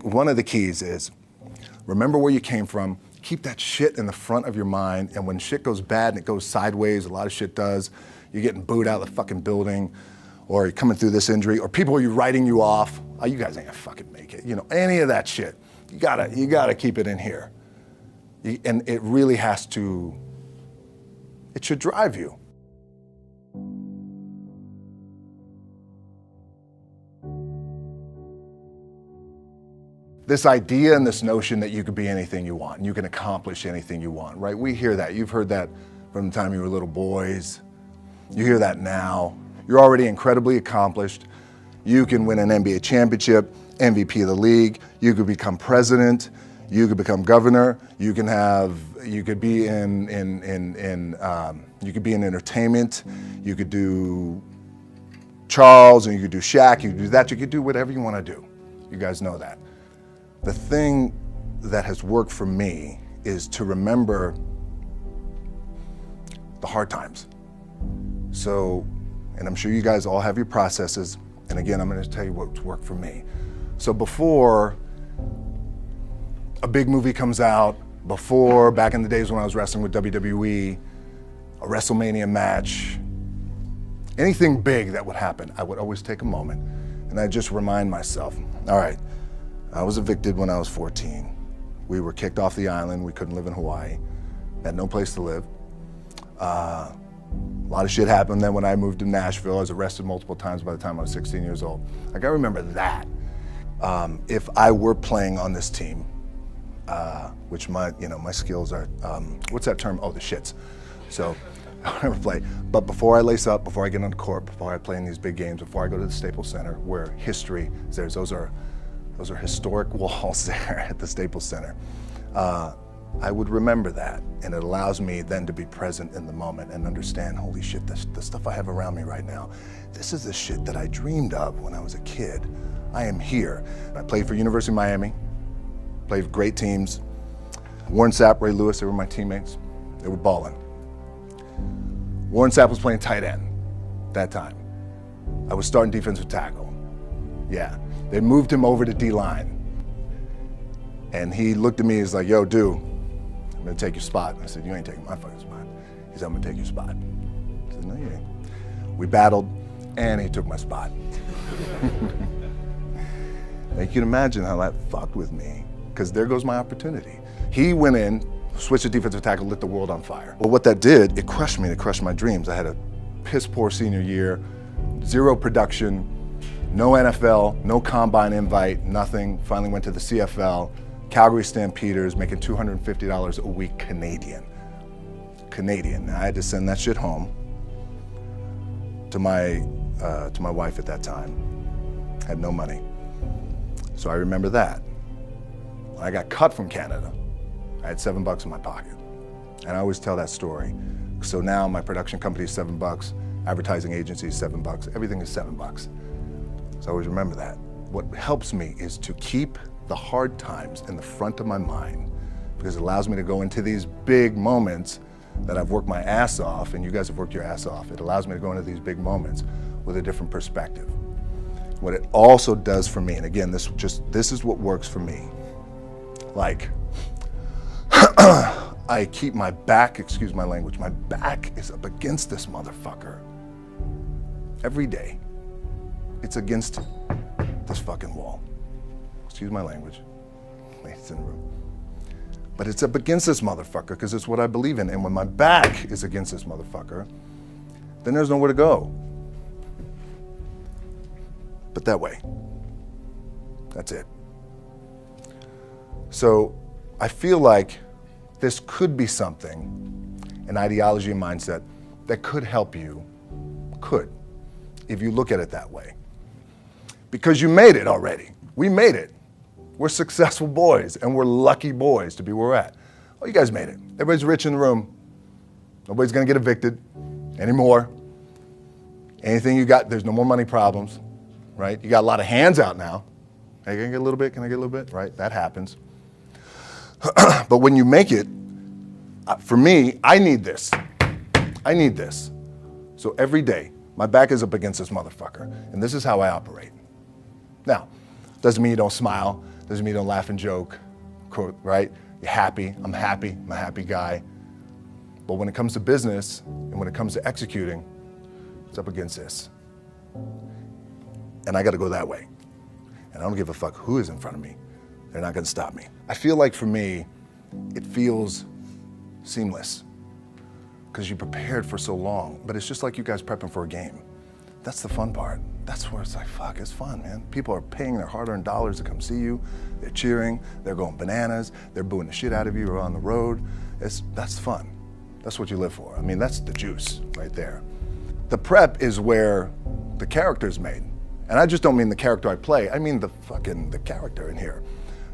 One of the keys is remember where you came from, keep that shit in the front of your mind, and when shit goes bad and it goes sideways, a lot of shit does, you're getting booed out of the fucking building, or you're coming through this injury, or people are writing you off, oh, you guys ain't gonna fucking make it, any of that shit. You gotta keep it in here. And it really has to, it should drive you. This idea and this notion that you could be anything you want, and you can accomplish anything you want, right? We hear that. You've heard that from the time you were little boys. You hear that now. You're already incredibly accomplished. You can win an NBA championship, MVP of the league. You could become president. You could become governor. You could be in entertainment. You could do Charles, and you could do Shaq. You could do that. You could do whatever you want to do. You guys know that. The thing that has worked for me is to remember the hard times. So, and I'm sure you guys all have your processes, and again, I'm gonna tell you what's worked for me. So before a big movie comes out, before, back in the days when I was wrestling with WWE, a WrestleMania match, anything big that would happen, I would always take a moment and I'd just remind myself, all right, I was evicted when I was 14. We were kicked off the island. We couldn't live in Hawaii. Had no place to live. A lot of shit happened then when I moved to Nashville. I was arrested multiple times by the time I was 16 years old. I gotta remember that. If I were playing on this team, which my skills are, what's that term? Oh, the shits. So I never play. But before I lace up, before I get on the court, before I play in these big games, before I go to the Staples Center, where history is there, those are historic walls there at the Staples Center. I would remember that, and it allows me then to be present in the moment and understand, holy shit, the stuff I have around me right now, this is the shit that I dreamed of when I was a kid. I am here. I played for University of Miami, played for great teams. Warren Sapp, Ray Lewis, they were my teammates. They were balling. Warren Sapp was playing tight end that time. I was starting defensive tackle. Yeah. They moved him over to D-line. And he looked at me, he's like, yo, dude, I'm gonna take your spot. I said, you ain't taking my fucking spot. He said, I'm gonna take your spot. I said, no, you ain't. We battled, and he took my spot. Now, you can imagine how that fucked with me, because there goes my opportunity. He went in, switched to defensive tackle, lit the world on fire. Well, what that did, it crushed me, it crushed my dreams. I had a piss poor senior year, zero production, no NFL, no combine invite, nothing. Finally went to the CFL, Calgary Stampeders, making $250 a week Canadian. Now, I had to send that shit home to my wife at that time. Had no money. So I remember that. When I got cut from Canada, I had $7 in my pocket. And I always tell that story. So now my production company is $7, advertising agency is $7, everything is $7. So I always remember that. What helps me is to keep the hard times in the front of my mind, because it allows me to go into these big moments that I've worked my ass off, and you guys have worked your ass off. It allows me to go into these big moments with a different perspective. What it also does for me, and again, this is what works for me. Like, I keep my back, excuse my language, my back is up against this motherfucker every day. It's against this fucking wall. Excuse my language, ladies in the room. But it's up against this motherfucker because it's what I believe in. And when my back is against this motherfucker, then there's nowhere to go. But that way. That's it. So I feel like this could be something, an ideology and mindset that could help you, if you look at it that way. Because you made it already. We made it. We're successful boys, and we're lucky boys to be where we're at. Oh, you guys made it. Everybody's rich in the room. Nobody's gonna get evicted anymore. Anything you got, there's no more money problems, right? You got a lot of hands out now. Hey, can I get a little bit? Can I get a little bit? Right, that happens. But when you make it, for me, I need this. I need this. So every day, my back is up against this motherfucker, and this is how I operate. Now, doesn't mean you don't smile, Doesn't mean you don't laugh and joke, right? You're happy, I'm a happy guy. But when it comes to business and when it comes to executing, it's up against this. And I gotta go that way. And I don't give a fuck who is in front of me. They're not gonna stop me. I feel like for me, it feels seamless because you prepared for so long, but it's just like you guys prepping for a game. That's the fun part. That's where it's like, fuck, it's fun, man. People are paying their hard-earned dollars to come see you. They're cheering, they're going bananas, they're booing the shit out of you or on the road. That's fun. That's what you live for. I mean, that's the juice right there. The prep is where the character's made. And I just don't mean the character I play, I mean the character in here.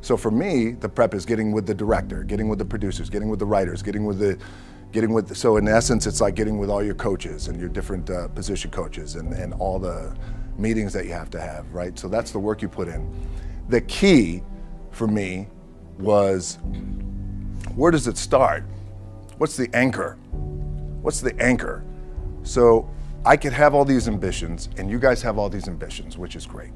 So for me, the prep is getting with the director, getting with the producers, getting with the writers, so in essence, it's like getting with all your coaches and your different position coaches and all the meetings that you have to have, right? So that's the work you put in. The key for me was, where does it start? What's the anchor? What's the anchor? So I could have all these ambitions and you guys have all these ambitions, which is great.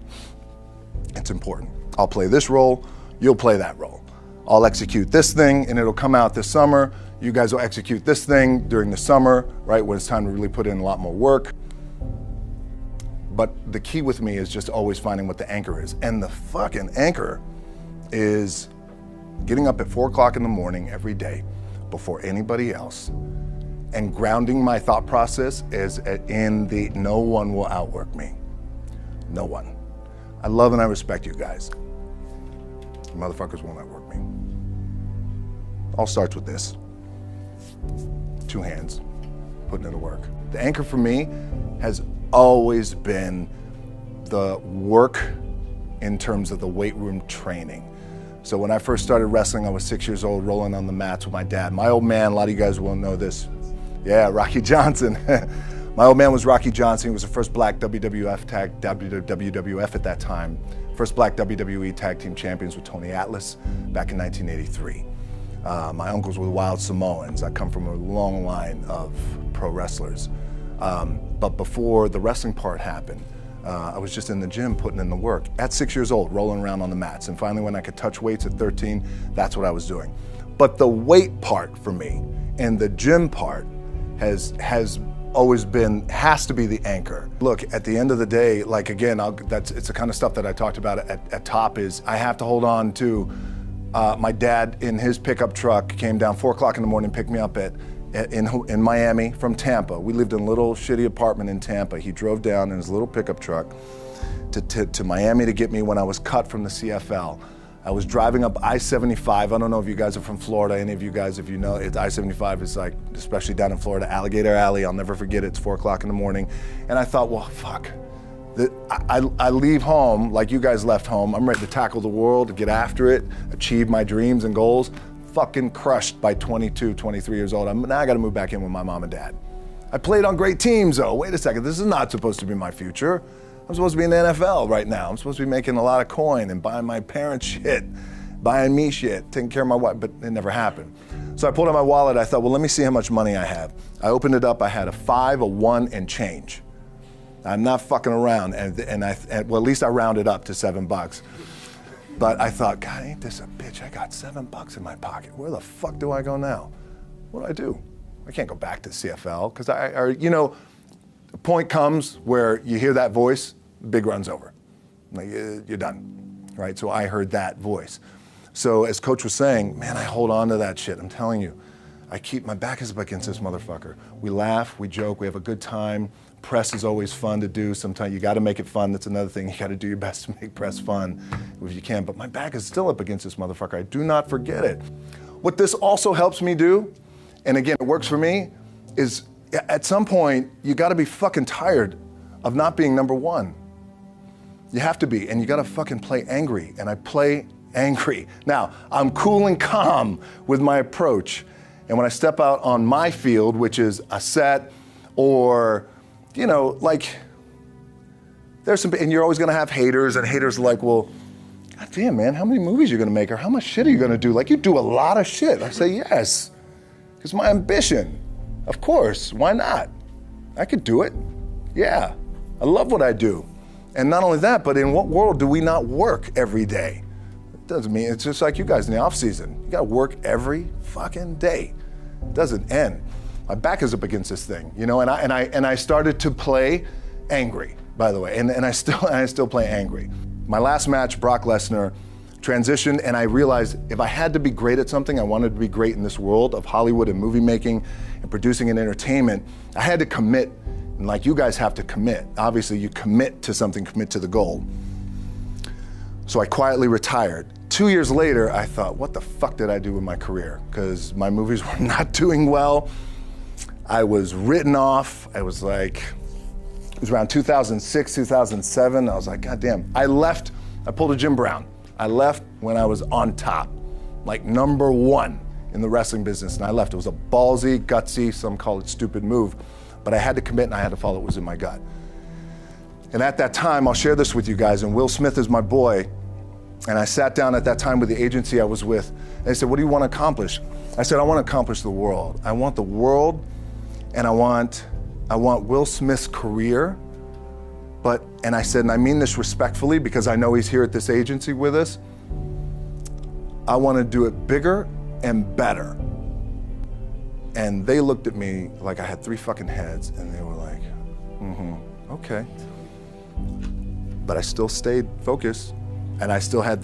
It's important. I'll play this role, you'll play that role. I'll execute this thing and it'll come out this summer. You guys will execute this thing during the summer, right, when it's time to really put in a lot more work. But the key with me is just always finding what the anchor is. And the fucking anchor is getting up at 4 o'clock in the morning every day before anybody else and grounding my thought process is in the no one will outwork me. No one. I love and I respect you guys. You motherfuckers won't outwork me. All starts with this. 2 hands, putting in the work. The anchor for me has always been the work in terms of the weight room training. So when I first started wrestling, I was 6 years old, rolling on the mats with my dad. My old man, a lot of you guys will know this. Yeah, Rocky Johnson. My old man was Rocky Johnson. He was the first black WWF at that time. First black WWE tag team champions with Tony Atlas back in 1983. My uncles were Wild Samoans. I come from a long line of pro wrestlers. But before the wrestling part happened, I was just in the gym putting in the work. At 6 years old, rolling around on the mats. And finally when I could touch weights at 13, that's what I was doing. But the weight part for me and the gym part has always been, has to be the anchor. Look, at the end of the day, like again, it's the kind of stuff that I talked about at top is I have to hold on to my dad in his pickup truck came down 4 o'clock in the morning, picked me up in Miami from Tampa. We lived in a little shitty apartment in Tampa. He drove down in his little pickup truck to Miami to get me when I was cut from the CFL. I was driving up I-75. I don't know if you guys are from Florida, any of you guys, if you know, I-75 is like, especially down in Florida, Alligator Alley. I'll never forget it. It's 4 o'clock in the morning. And I thought, well, fuck. I leave home like you guys left home. I'm ready to tackle the world, to get after it, achieve my dreams and goals. Fucking crushed by 22, 23 years old. Now I gotta move back in with my mom and dad. I played on great teams though. Wait a second, this is not supposed to be my future. I'm supposed to be in the NFL right now. I'm supposed to be making a lot of coin and buying my parents shit, buying me shit, taking care of my wife, but it never happened. So I pulled out my wallet, I thought, well, let me see how much money I have. I opened it up, I had a 5, a 1, and change. I'm not fucking around, and well, at least I rounded up to $7. But I thought, God, ain't this a bitch? I got $7 in my pocket. Where the fuck do I go now? What do? I can't go back to CFL, because you know, the point comes where you hear that voice, big run's over. Like, you're done, right? So I heard that voice. So as Coach was saying, man, I hold on to that shit. I'm telling you, my back is up against this motherfucker. We laugh, we joke, we have a good time. Press is always fun to do. Sometimes you gotta make it fun. That's another thing. You gotta do your best to make press fun if you can. But my back is still up against this motherfucker. I do not forget it. What this also helps me do, and again, it works for me, is at some point, you gotta be fucking tired of not being number one. You have to be, and you gotta fucking play angry, and I play angry. Now, I'm cool and calm with my approach, and when I step out on my field, which is a set, or, you know, like, there's some, and you're always gonna have haters, and haters are like, well, God damn, man, how many movies are you gonna make, or how much shit are you gonna do? Like, you do a lot of shit. I say, yes, it's my ambition. Of course, why not? I could do it. Yeah, I love what I do. And not only that, but in what world do we not work every day? Doesn't mean, it's just like you guys in the off season. You gotta work every fucking day. It doesn't end. My back is up against this thing, you know, and I started to play angry, by the way, and I still play angry. My last match, Brock Lesnar, transitioned, and I realized if I had to be great at something, I wanted to be great in this world of Hollywood and movie making and producing and entertainment, I had to commit, and like you guys have to commit. Obviously, you commit to something, commit to the goal. So I quietly retired. 2 years later, I thought, what the fuck did I do with my career? Because my movies were not doing well. I was written off. I was like, it was around 2006, 2007. I was like, God damn. I left, I pulled a Jim Brown. I left when I was on top, like #1 in the wrestling business, and I left. It was a ballsy, gutsy, some call it stupid move, but I had to commit and I had to follow what was in my gut. And at that time, I'll share this with you guys, and Will Smith is my boy, and I sat down at that time with the agency I was with, and they said, what do you want to accomplish? I said, I want to accomplish the world. I want the world, and I want Will Smith's career, and I said, and I mean this respectfully because I know he's here at this agency with us, I want to do it bigger and better. And they looked at me like I had 3 fucking heads, and they were like, okay. But I still stayed focused, and I still had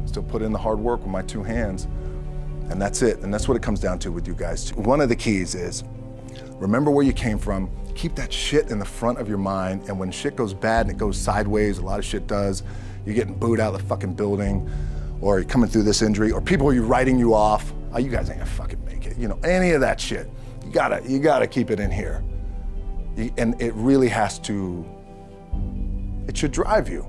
still put in the hard work with my 2 hands, and that's it. And that's what it comes down to with you guys. One of the keys is, remember where you came from, keep that shit in the front of your mind, and when shit goes bad and it goes sideways, a lot of shit does, you're getting booed out of the fucking building, or you're coming through this injury, or people are writing you off, oh, you guys ain't gonna fucking make it, you know, any of that shit. You gotta keep it in here. And it really has to, it should drive you.